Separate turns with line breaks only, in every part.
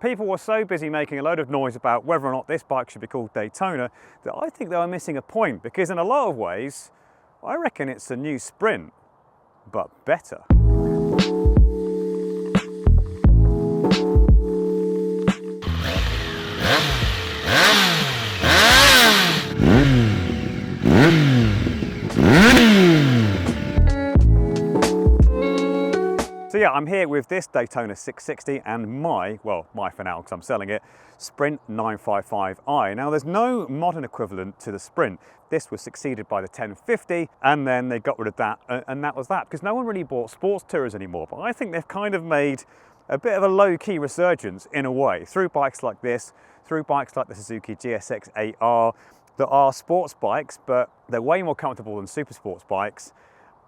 People were so busy making a load of noise about whether or not this bike should be called Daytona that I think they were missing a point, because in a lot of ways, I reckon it's a new Sprint, but better. So yeah, I'm here with this Daytona 660 and my for now because I'm selling it, Sprint 955i. Now there's no modern equivalent to the Sprint. This was succeeded by the 1050 and then they got rid of that and that was that, because no one really bought sports tourers anymore. But I think they've kind of made a bit of a low-key resurgence in a way through bikes like this, through bikes like the Suzuki GSX 8R that are sports bikes, but they're way more comfortable than super sports bikes.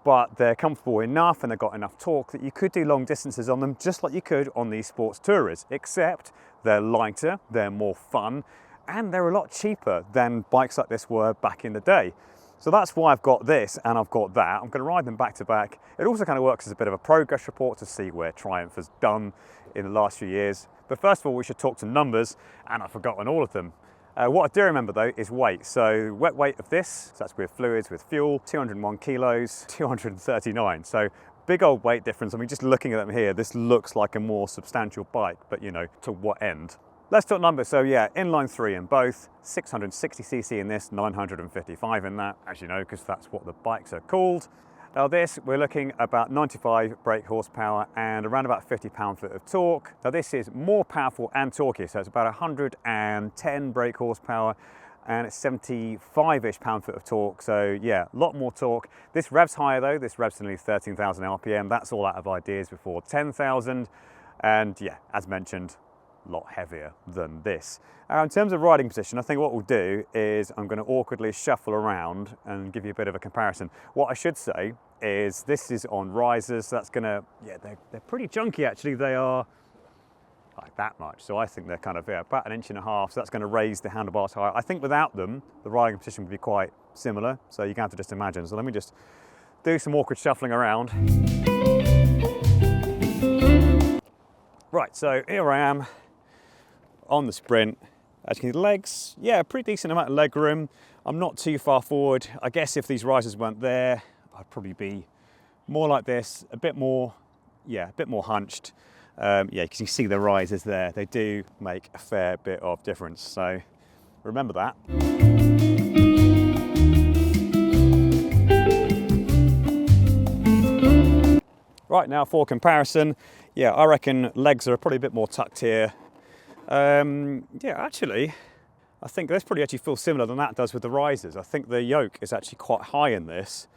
But they're comfortable enough and they've got enough torque that you could do long distances on them just like you could on these sports tourers, except they're lighter, they're more fun, and they're a lot cheaper than bikes like this were back in the day. So that's why I've got this and I've got that. I'm going to ride them back to back. It also kind of works as a bit of a progress report to see where Triumph has done in the last few years. But first of all, we should talk some numbers, and I've forgotten all of them. What I do remember though is weight. So wet weight of this, so that's with fluids, with fuel, 201 kilos, 239. So big old weight difference. I mean, just looking at them here, this looks like a more substantial bike, but you know, to what end? Let's talk numbers. So yeah, inline 3 in both, 660cc in this, 955 in that, as you know, because that's what the bikes are called. Now this, we're looking about 95 brake horsepower and around about 50 pound-foot of torque. Now this is more powerful and torquey, so it's about 110 brake horsepower and it's 75-ish pound-foot of torque. So yeah, a lot more torque. This revs higher though, this revs to nearly 13,000 RPM. That's all out of ideas before 10,000. And yeah, as mentioned, a lot heavier than this. In terms of riding position, I think what we'll do is I'm going to awkwardly shuffle around and give you a bit of a comparison. What I should say is this is on risers, so that's going to, yeah, they're pretty chunky actually. They are like that much, so I think they're kind of about 1.5 inches, so that's going to raise the handlebars higher. I think without them, the riding position would be quite similar, so you're going to have to just imagine. So let me just do some awkward shuffling around. Right, so here I am on the Sprint. As you can see, the legs, yeah, pretty decent amount of leg room. I'm not too far forward. I guess if these risers weren't there, I'd probably be more like this, a bit more, yeah, a bit more hunched. Yeah, because you see the risers there. They do make a fair bit of difference, so remember that. Right, now for comparison, yeah, I reckon legs are probably a bit more tucked here. Yeah, actually, I think this probably actually feels similar than that does with the risers. I think the yoke is actually quite high in this.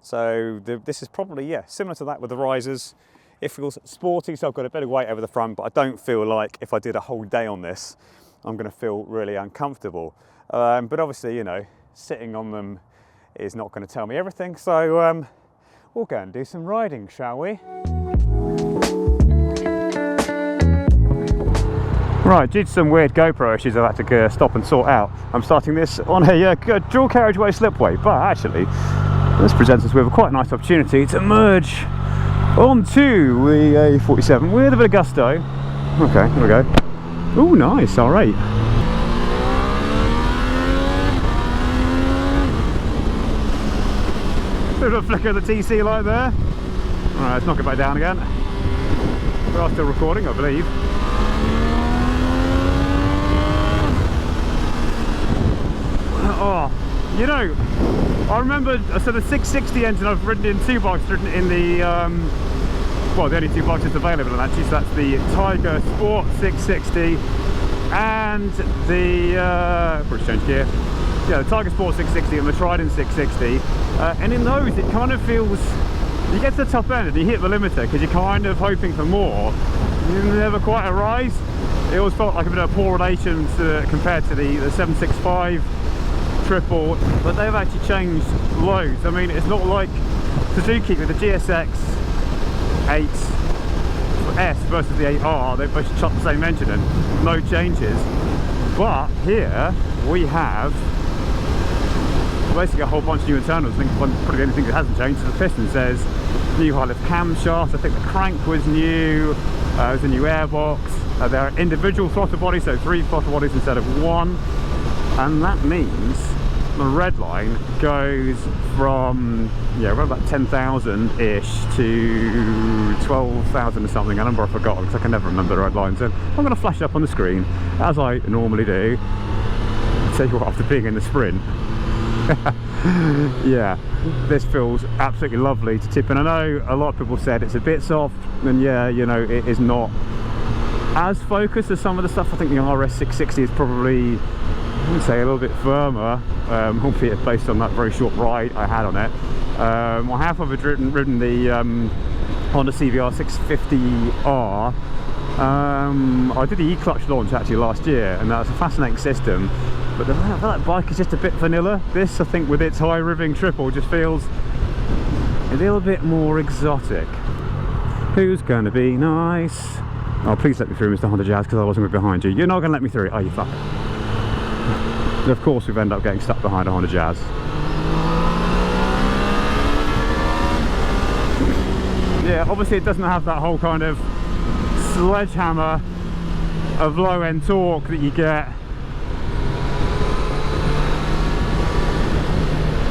So this is probably, yeah, similar to that with the risers. It feels sporty, so I've got a bit of weight over the front, but I don't feel like if I did a whole day on this, I'm going to feel really uncomfortable. But obviously, you know, sitting on them is not going to tell me everything. So we'll go and do some riding, shall we? Right, due to some weird GoPro issues I've had to stop and sort out, I'm starting this on a dual carriageway slipway, but actually this presents us with a quite nice opportunity to merge onto the A47 with a bit of gusto. Okay, here we go. Oh, nice, all right. Bit of a flicker of the TC light there. All right, let's knock it back down again. We are still recording, I believe. Oh, you know, I remember, so the 660 engine I've ridden in two bikes, ridden in the, well, the only two bikes that's available on actually, so that's the Tiger Sport 660 and the, British change gear, yeah, the Tiger Sport 660 and the Trident 660, and in those it kind of feels, you get to the top end and you hit the limiter because you're kind of hoping for more, you never quite arise. It always felt like a bit of a poor relation compared to the 765 triple, but they've actually changed loads. I mean, it's not like Suzuki with the GSX 8S versus the 8R, they've both chopped the same engine and no changes. But here we have basically a whole bunch of new internals. I think probably the only thing that hasn't changed is the piston says new high lift camshaft. I think the crank was new. There's a new airbox. There are individual throttle bodies, so 3 throttle bodies instead of 1. And that means the red line goes from, yeah, around about 10,000-ish to 12,000 or something. A number I've forgotten because I can never remember the red line. So I'm going to flash it up on the screen, as I normally do. I'll tell you what, after being in the sprint, yeah, this feels absolutely lovely to tip in. I know a lot of people said it's a bit soft, and yeah, you know, it is not as focused as some of the stuff. I think the RS660 is probably, I would say, a little bit firmer, albeit based on that very short ride I had on it. I have ridden the Honda CBR 650R. I did the e-clutch launch actually last year, and that's a fascinating system. But that bike is just a bit vanilla. This, I think, with its high riving triple, just feels a little bit more exotic. Who's gonna be nice? Oh, please let me through, Mr. Honda Jazz, because I wasn't behind you. You're not gonna let me through, are you, fuck? And of course, we've ended up getting stuck behind a Honda Jazz. Yeah, obviously it doesn't have that whole kind of sledgehammer of low-end torque that you get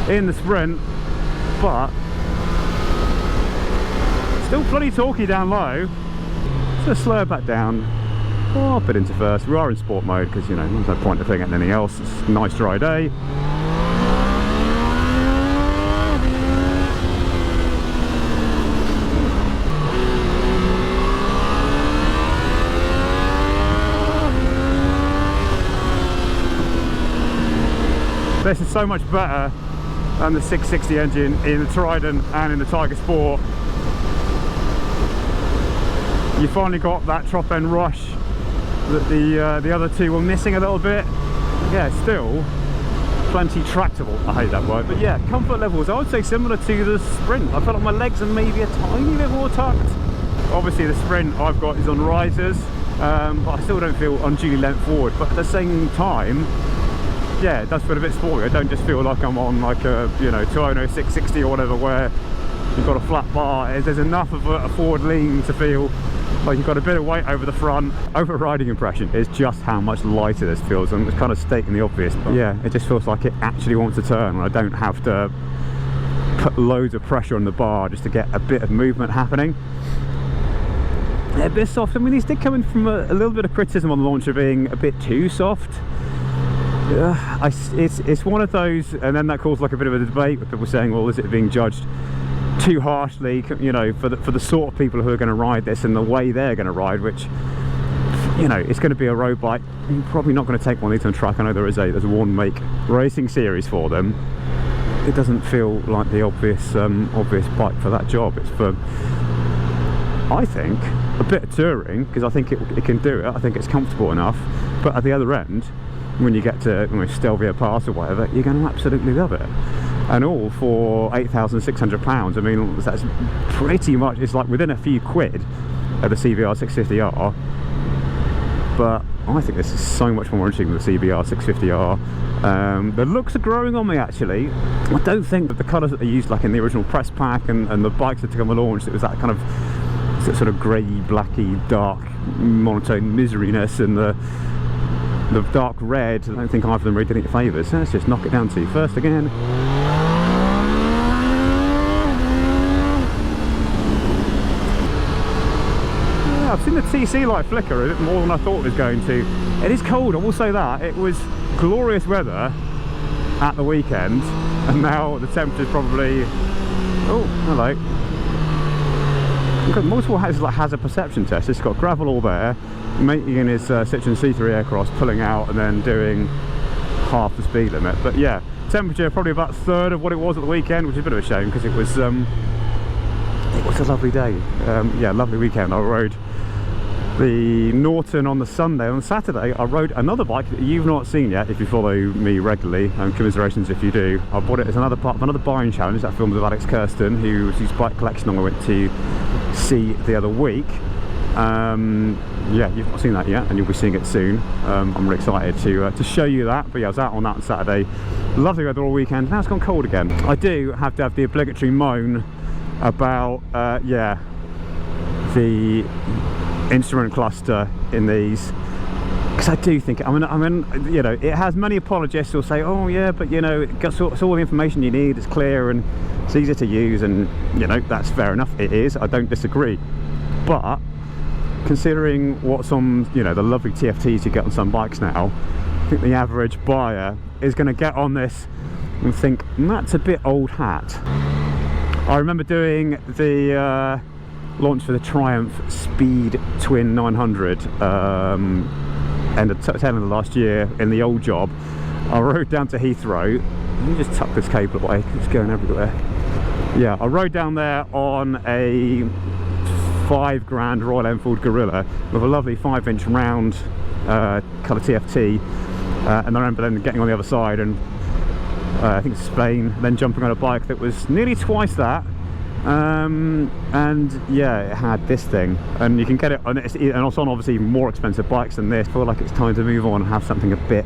in the Sprint, but still pretty torquey down low. So slow it back down, oh, up it into first. We are in sport mode because, you know, there's no point in thinking anything else. It's a nice dry day. This is so much better than the 660 engine in the Trident and in the Tiger Sport. You finally got that top end rush that the other two were missing a little bit. Yeah, still plenty tractable. I hate that word, but yeah, comfort levels I would say similar to the Sprint. I felt like my legs are maybe a tiny bit more tucked. Obviously the Sprint I've got is on risers, but I still don't feel unduly leant forward. But at the same time, yeah, it does feel a bit sporty. I don't just feel like I'm on like a, you know, Toyota 660 or whatever, where you've got a flat bar. There's enough of a forward lean to feel like you've got a bit of weight over the front. Overriding impression is just how much lighter this feels, and it's kind of stating the obvious, but yeah, it just feels like it actually wants to turn, and I don't have to put loads of pressure on the bar just to get a bit of movement happening. Yeah, a bit soft. I mean, these did come in from a little bit of criticism on the launch of being a bit too soft. It's one of those, and then that caused like a bit of a debate with people saying, well, is it being judged too harshly, you know, for the sort of people who are going to ride this and the way they're going to ride, which, you know, it's going to be a road bike. You're probably not going to take one of these on track. I know there's a one make racing series for them. It doesn't feel like the obvious bike for that job. It's for, I think, a bit of touring, because I think it can do it. I think it's comfortable enough, but at the other end, when you get to, you know, Stelvio Pass or whatever, you're going to absolutely love it. And all for £8,600. I mean, that's pretty much, it's like within a few quid of the CBR 650R. But I think this is so much more interesting than the CBR 650R. The looks are growing on me, actually. I don't think that the colours that they used, like in the original press pack and the bikes that took on the launch, it was that kind of sort of grey, blacky, dark, monotone miseryness, and the dark red. I don't think either of them really did any favours. So let's just knock it down to first again. Yeah, I've seen the TC light flicker a bit more than I thought it was going to. It is cold, I will say that. It was glorious weather at the weekend, and now the temperature's probably, oh, hello. Multiple has a perception test. It's got gravel all there, making in his Citroen C3 Aircross, pulling out and then doing half the speed limit. But yeah, temperature probably about a third of what it was at the weekend, which is a bit of a shame because it was a lovely day. Yeah, lovely weekend. I rode the Norton on the Sunday. On the Saturday I rode another bike that you've not seen yet if you follow me regularly, and commiserations if you do. I bought it as another part of another buying challenge, that film with Alex Kirsten, whose bike collection I went to see the other week. Yeah, you've not seen that yet, and you'll be seeing it soon. I'm really excited to show you that. But yeah, I was out on that on Saturday. Lovely weather all weekend. Now it's gone cold again. I do have to have the obligatory moan about yeah, the instrument cluster in these, because I do think, I mean, you know, it has many apologists who'll say, oh yeah, but you know, it's all the information you need, it's clear and it's easy to use, and you know, that's fair enough, it is, I don't disagree. But considering what's on, you know, the lovely TFTs you get on some bikes now, I think the average buyer is going to get on this and think, that's a bit old hat. I remember doing the launch for the Triumph Speed Twin 900 end of tail end of last year in the old job. I rode down to Heathrow. Let me just tuck this cable away, it's going everywhere. Yeah, I rode down there on a £5,000 Royal Enfield Gorilla with a lovely 5-inch round colour TFT, and I remember then getting on the other side and I think it's Spain, then jumping on a bike that was nearly twice that, and yeah, it had this thing, and you can get it on, and it's on obviously more expensive bikes than this. I feel like it's time to move on and have something a bit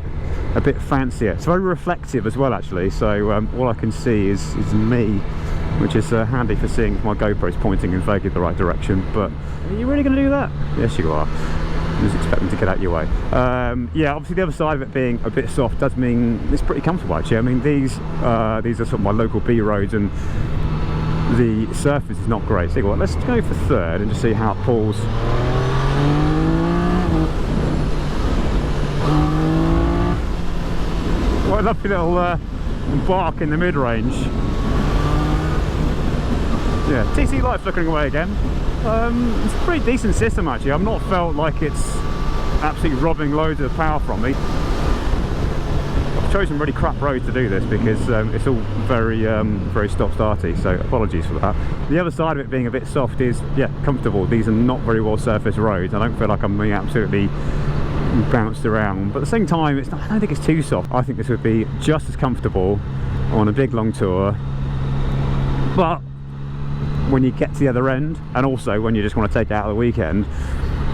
fancier. It's very reflective as well, actually, so all I can see is me, which is handy for seeing if my GoPro's pointing in vaguely the right direction. But are you really going to do that? Yes, you are. I was expecting to get out your way. Yeah, obviously the other side of it being a bit soft does mean it's pretty comfortable, actually. I mean, these are sort of my local B roads, and the surface is not great. So what, let's go for third and just see how it pulls. What a lovely little bark in the mid-range. Yeah, TC Light flickering away again. It's a pretty decent system, actually. I've not felt like it's absolutely robbing loads of power from me. I've chosen really crap roads to do this because it's all very stop-starty, so apologies for that. The other side of it being a bit soft is, yeah, comfortable. These are not very well surfaced roads. I don't feel like I'm being absolutely bounced around, but at the same time, I don't think it's too soft. I think this would be just as comfortable on a big long tour, but when you get to the other end, and also when you just want to take it out of the weekend,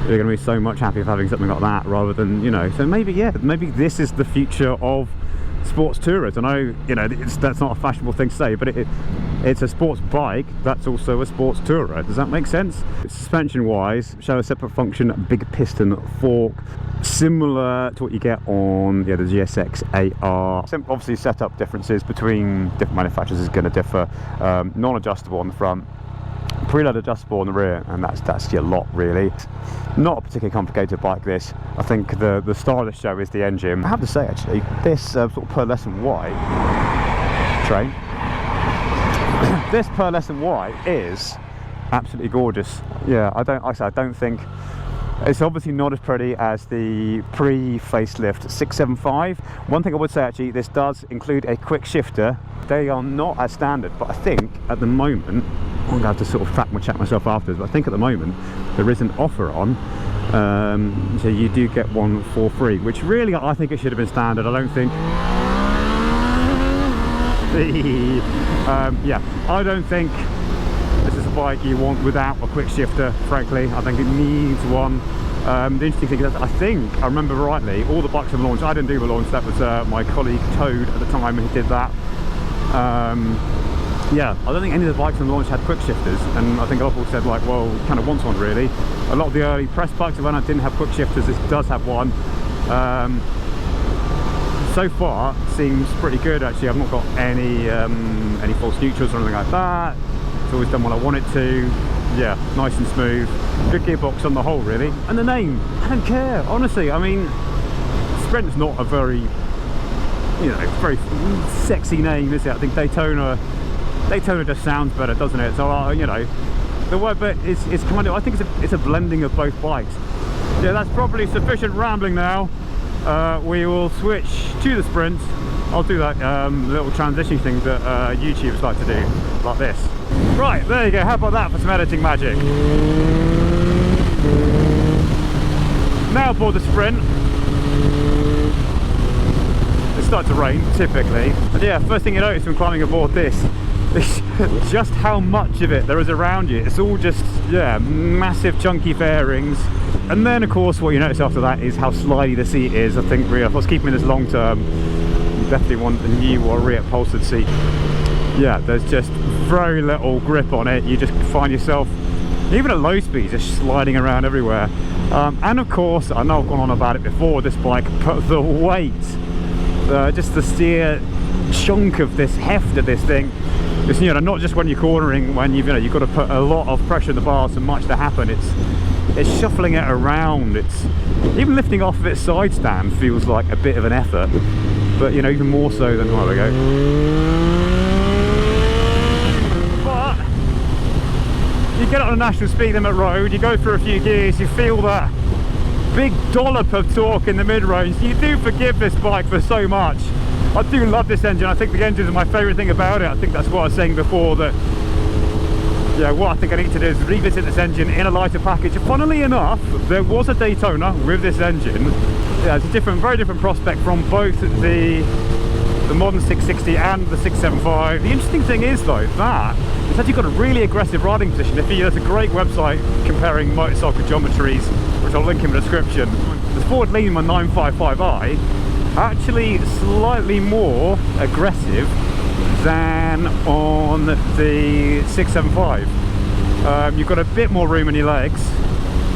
you're going to be so much happier for having something like that rather than, you know, so maybe, yeah, maybe this is the future of sports tourers. I know, you know, that's not a fashionable thing to say, but it's a sports bike that's also a sports tourer. Does that make sense? Suspension wise, show a separate function, big piston fork, similar to what you get on the GSX AR. Obviously setup differences between different manufacturers is going to differ. Non-adjustable on the front, preload adjustable on the rear, and that's your lot really. Not a particularly complicated bike, this. I think the star of the show is the engine. I have to say, actually, this sort of pearlescent white train, this pearlescent white is absolutely gorgeous. Yeah, I don't think it's obviously not as pretty as the pre-facelift 675. One thing I would say, actually, this does include a quick shifter. They are not as standard, but I think at the moment, I'm going to have to sort of check myself afterwards, but I think at the moment there is an offer on, so you do get one for free, which really I think it should have been standard. I don't think yeah, I don't think this is a bike you want without a quick shifter, frankly. I think it needs one. The interesting thing is, I think, I remember rightly, all the bikes on the launch, I didn't do the launch, that was my colleague Toad at the time who did that. Yeah, I don't think any of the bikes on the launch had quick shifters, and I think a lot of people said, like, well, kind of wants one really. A lot of the early press bikes that went out didn't have quick shifters. This does have one. So far, seems pretty good, actually. I've not got any false neutrals or anything like that. It's always done what I want it to. Yeah, nice and smooth. Good gearbox on the whole, really. And the name, I don't care, honestly. I mean, Sprint's not a very, you know, very sexy name, is it? I think Daytona just sounds better, doesn't it? So, you know, the word, but it's kind of, I think it's a blending of both bikes. Yeah, that's probably sufficient rambling now. We will switch to the Sprint. I'll do that little transition thing that YouTubers like to do, like this. Right, there you go. How about that for some editing magic? Now aboard the Sprint. It starts to rain, typically. And yeah, first thing you notice when climbing aboard this is just how much of it there is around you. It's all just, yeah, massive chunky fairings. And then, of course, what you notice after that is how slidey the seat is. I think really, if I was keeping this long term, you definitely want a new or reupholstered seat. Yeah, there's just very little grip on it. You just find yourself Even at low speeds, just sliding around everywhere. And of course, I know I've gone on about it before, this bike, but the weight, just the sheer chunk of this heft of this thing. It's, you know, not just when you're cornering, when you've got to put a lot of pressure in the bars for much to happen. It's shuffling it around. It's even lifting off of its side stand feels like a bit of an effort, but you know, even more so than, there we go. But you get on a national speed limit road, you go through a few gears, you feel that big dollop of torque in the mid-range. You do forgive this bike for so much. I do love this engine. I think the engine is my favourite thing about it. I think that's what I was saying before, that yeah, what I think I need to do is revisit this engine in a lighter package. Funnily enough, there was a Daytona with this engine. Yeah, it's a very different prospect from both the modern 660 and the 675. The interesting thing is though, that it's actually got a really aggressive riding position. There's a great website comparing motorcycle geometries, which I'll link in the description. The forward lean on 955i actually slightly more aggressive than on the 675. You've got a bit more room in your legs,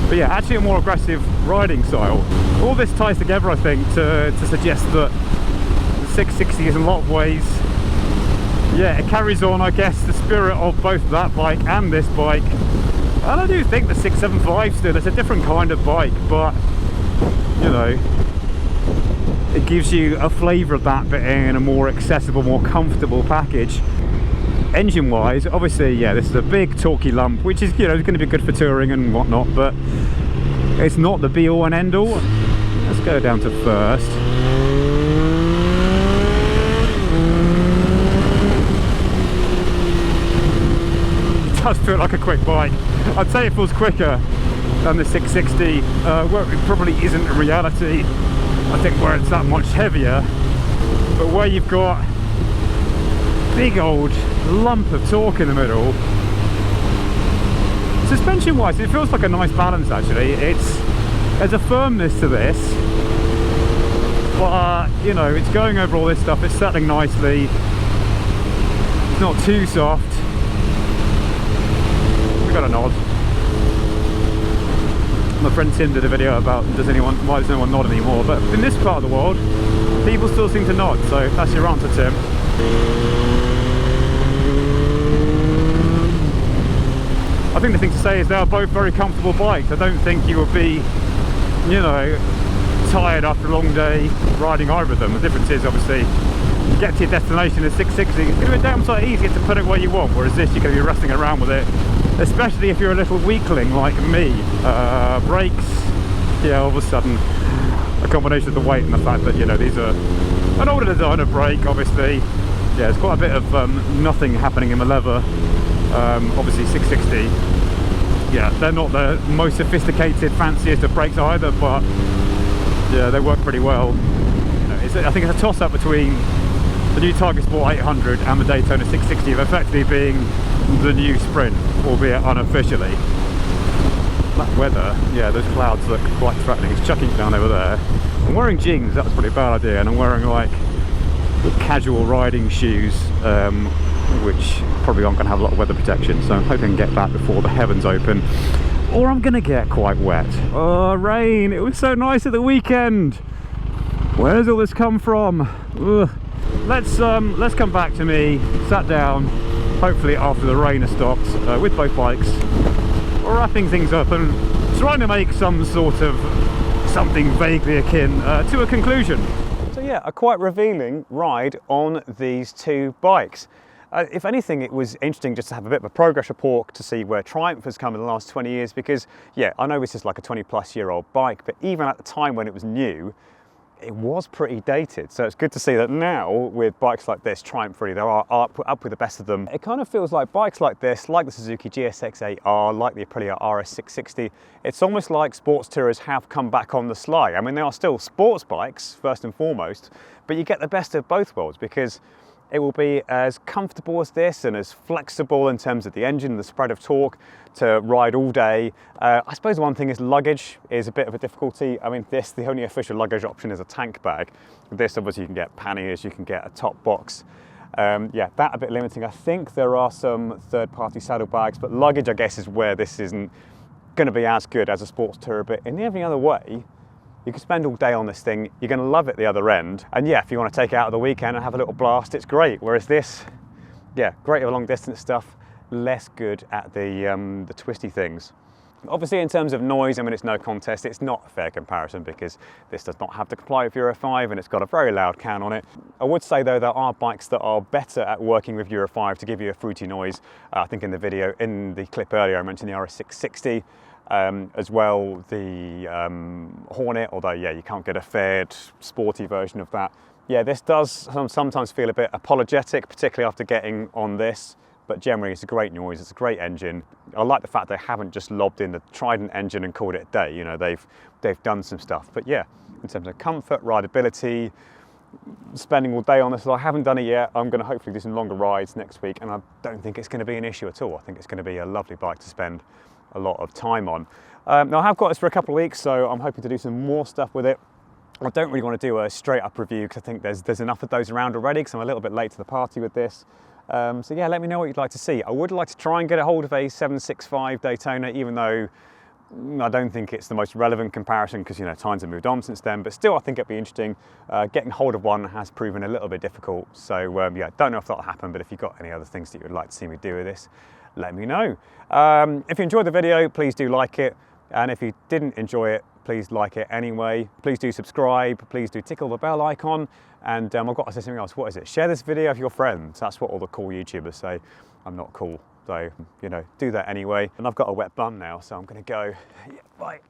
but yeah, actually a more aggressive riding style. All this ties together, I think, to suggest that the 660 is in a lot of ways, yeah, it carries on, I guess, the spirit of both that bike and this bike. And I do think the 675 still, it's a different kind of bike, but you know, it gives you a flavour of that, but in a more accessible, more comfortable package. Engine wise, obviously, yeah, this is a big torquey lump, which is, you know, going to be good for touring and whatnot, but it's not the be all and end all. Let's go down to first. It does feel like a quick bike. I'd say it feels quicker than the 660, where it probably isn't in reality. I think where it's that much heavier, but where you've got big old lump of torque in the middle. Suspension wise, it feels like a nice balance actually. There's a firmness to this, but you know, it's going over all this stuff, it's settling nicely, it's not too soft. We got a nod. My friend Tim did a video about why does no one nod anymore, but in this part of the world people still seem to nod, so that's your answer, Tim. I think the thing to say is they are both very comfortable bikes. I don't think you will be, you know, tired after a long day riding either of them. The difference is obviously you get to your destination at 660, it's going to be damn sight easier to put it where you want, whereas this you're going to be wrestling around with it, especially if you're a little weakling like me. Brakes, yeah, all of a sudden a combination of the weight and the fact that, you know, these are an older designer brake, obviously. Yeah, there's quite a bit of nothing happening in the leather. Obviously 660, yeah, they're not the most sophisticated, fanciest of brakes either, but yeah, they work pretty well. You know, I think it's a toss-up between the new Target Sport 800 and the Daytona 660, effectively being the new Sprint, albeit unofficially. That weather, yeah, those clouds look quite threatening. It's chucking down over there. I'm wearing jeans, that was probably a bad idea, and I'm wearing like casual riding shoes, which probably aren't going to have a lot of weather protection, so I'm hoping to get back before the heavens open, or I'm going to get quite wet. Oh, rain! It was so nice at the weekend. Where's all this come from? Ugh. Let's come back to me, sat down, hopefully after the rain has stopped, with both bikes, wrapping things up and trying to make some sort of something vaguely akin to a conclusion. So yeah, a quite revealing ride on these two bikes. If anything, it was interesting just to have a bit of a progress report to see where Triumph has come in the last 20 years, because yeah, I know this is like a 20-plus-year-old bike, but even at the time when it was new, it was pretty dated. So it's good to see that now with bikes like this, Triumph really, they are up with the best of them. It kind of feels like bikes like this, like the Suzuki GSX-8R, like the Aprilia RS660, it's almost like sports tourers have come back on the sly. I mean, they are still sports bikes, first and foremost, but you get the best of both worlds, because it will be as comfortable as this and as flexible in terms of the engine, the spread of torque to ride all day. I suppose the one thing is luggage is a bit of a difficulty. I mean, the only official luggage option is a tank bag. With this, obviously, you can get panniers, you can get a top box. Yeah, that a bit limiting. I think there are some third-party saddlebags, but luggage, I guess, is where this isn't going to be as good as a sports tourer. But in every other way, you can spend all day on this thing. You're going to love it the other end. And yeah, if you want to take it out of the weekend and have a little blast, it's great. Whereas this, yeah, great for long distance stuff, less good at the twisty things. Obviously, in terms of noise, I mean, it's no contest. It's not a fair comparison because this does not have to comply with Euro 5 and it's got a very loud can on it. I would say, though, there are bikes that are better at working with Euro 5 to give you a fruity noise. I think in the clip earlier, I mentioned the RS660. As well, the Hornet, although, yeah, you can't get a faired, sporty version of that. Yeah, this does sometimes feel a bit apologetic, particularly after getting on this. But generally, it's a great noise, it's a great engine. I like the fact they haven't just lobbed in the Trident engine and called it a day. You know, they've done some stuff. But yeah, in terms of comfort, rideability, spending all day on this, I haven't done it yet. I'm going to hopefully do some longer rides next week, and I don't think it's going to be an issue at all. I think it's going to be a lovely bike to spend a lot of time on. Now, I have got this for a couple of weeks, so I'm hoping to do some more stuff with it. I don't really want to do a straight up review because I think there's enough of those around already, because I'm a little bit late to the party with this. So yeah, let me know what you'd like to see. I would like to try and get a hold of a 765 Daytona, even though I don't think it's the most relevant comparison because, you know, times have moved on since then, but still I think it'd be interesting. Getting hold of one has proven a little bit difficult. So yeah, don't know if that'll happen, but if you've got any other things that you would like to see me do with this, let me know. If you enjoyed the video, please do like it. And if you didn't enjoy it, please like it anyway. Please do subscribe. Please do tickle the bell icon. And I've got to say something else. What is it? Share this video with your friends. That's what all the cool YouTubers say. I'm not cool. So, you know, do that anyway. And I've got a wet bum now, so I'm going to go. Yeah, bye.